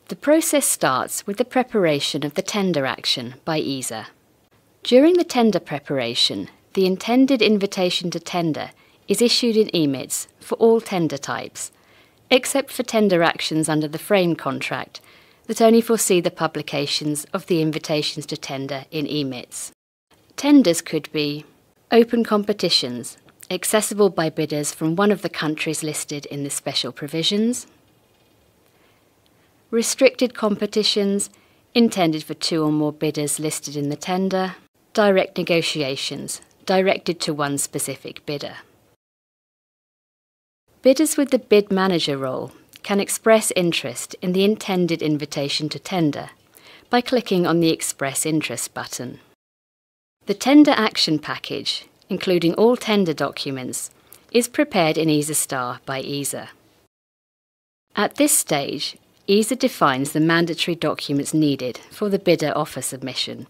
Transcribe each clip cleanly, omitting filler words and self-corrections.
The process starts with the preparation of the tender action by ESA. During the tender preparation, the intended invitation to tender is issued in EMITS for all tender types, except for tender actions under the frame contract that only foresee the publications of the invitations to tender in EMITS. Tenders could be open competitions, accessible by bidders from one of the countries listed in the special provisions, restricted competitions intended for 2 or more bidders listed in the tender, direct negotiations directed to one specific bidder. Bidders with the bid manager role can express interest in the intended invitation to tender by clicking on the Express Interest button. The tender action package, including all tender documents, is prepared in ESA Star by ESA. At this stage, ESA defines the mandatory documents needed for the bidder offer submission,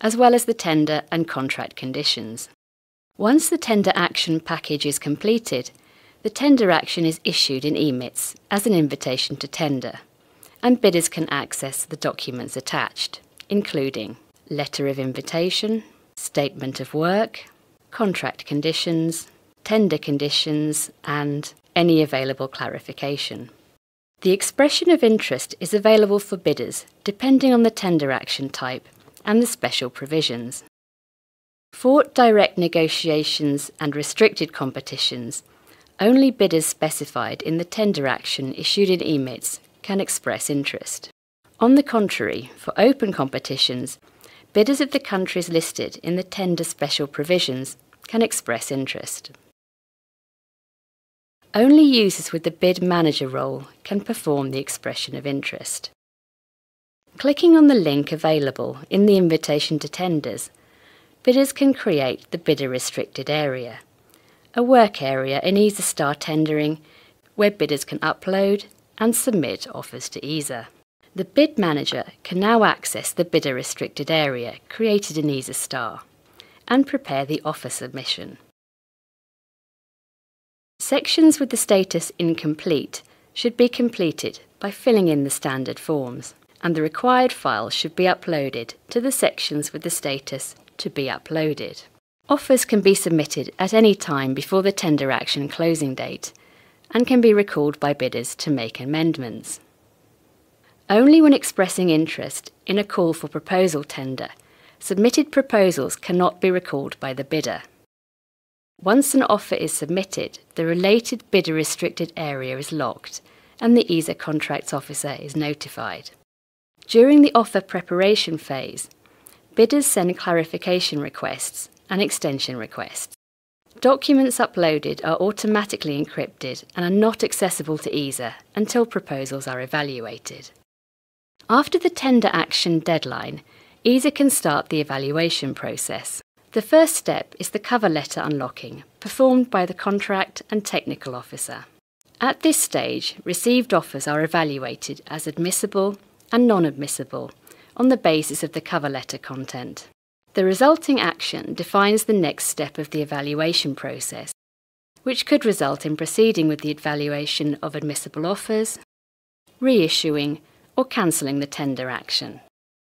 as well as the tender and contract conditions. Once the tender action package is completed, the tender action is issued in EMITS as an invitation to tender, and bidders can access the documents attached, including letter of invitation, statement of work, contract conditions, tender conditions, and any available clarification. The expression of interest is available for bidders depending on the tender action type and the special provisions. For direct negotiations and restricted competitions, only bidders specified in the tender action issued in EMITS can express interest. On the contrary, for open competitions, bidders of the countries listed in the tender special provisions can express interest. Only users with the bid manager role can perform the expression of interest. Clicking on the link available in the invitation to tenders, bidders can create the bidder restricted area, a work area in ESA Star tendering where bidders can upload and submit offers to ESA. The bid manager can now access the bidder restricted area created in ESA Star and prepare the offer submission. Sections with the status incomplete should be completed by filling in the standard forms, and the required file should be uploaded to the sections with the status to be uploaded. Offers can be submitted at any time before the tender action closing date and can be recalled by bidders to make amendments. Only when expressing interest in a call for proposal tender, submitted proposals cannot be recalled by the bidder. Once an offer is submitted, the related bidder restricted area is locked and the ESA Contracts Officer is notified. During the offer preparation phase, bidders send clarification requests and extension requests. Documents uploaded are automatically encrypted and are not accessible to ESA until proposals are evaluated. After the tender action deadline, ESA can start the evaluation process. The first step is the cover letter unlocking, performed by the Contract and Technical Officer. At this stage, received offers are evaluated as admissible and non-admissible on the basis of the cover letter content. The resulting action defines the next step of the evaluation process, which could result in proceeding with the evaluation of admissible offers, reissuing, or cancelling the tender action.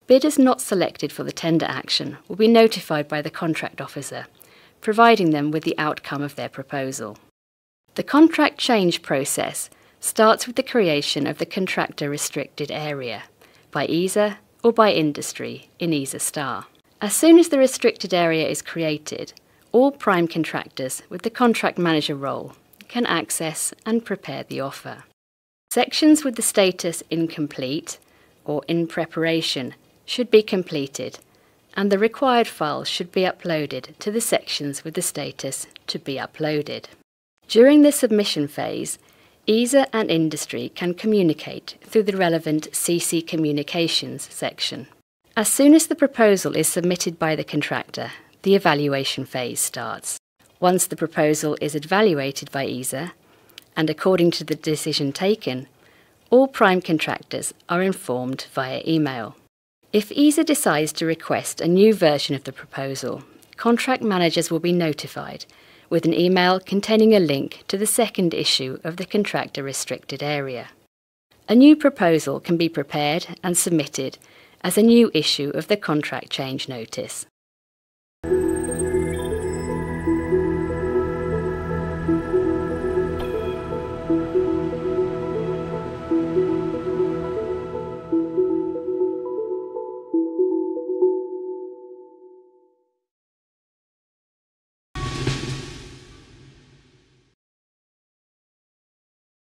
Bidders not selected for the tender action will be notified by the Contract Officer, providing them with the outcome of their proposal. The contract change process starts with the creation of the contractor restricted area by ESA or by industry in ESA Star. As soon as the restricted area is created, all prime contractors with the contract manager role can access and prepare the offer. Sections with the status incomplete or in preparation should be completed, and the required files should be uploaded to the sections with the status to be uploaded. During the submission phase, ESA and industry can communicate through the relevant CC Communications section. As soon as the proposal is submitted by the contractor, the evaluation phase starts. Once the proposal is evaluated by ESA, and according to the decision taken, all prime contractors are informed via email. If ESA decides to request a new version of the proposal, contract managers will be notified with an email containing a link to the second issue of the contractor restricted area. A new proposal can be prepared and submitted as a new issue of the contract change notice.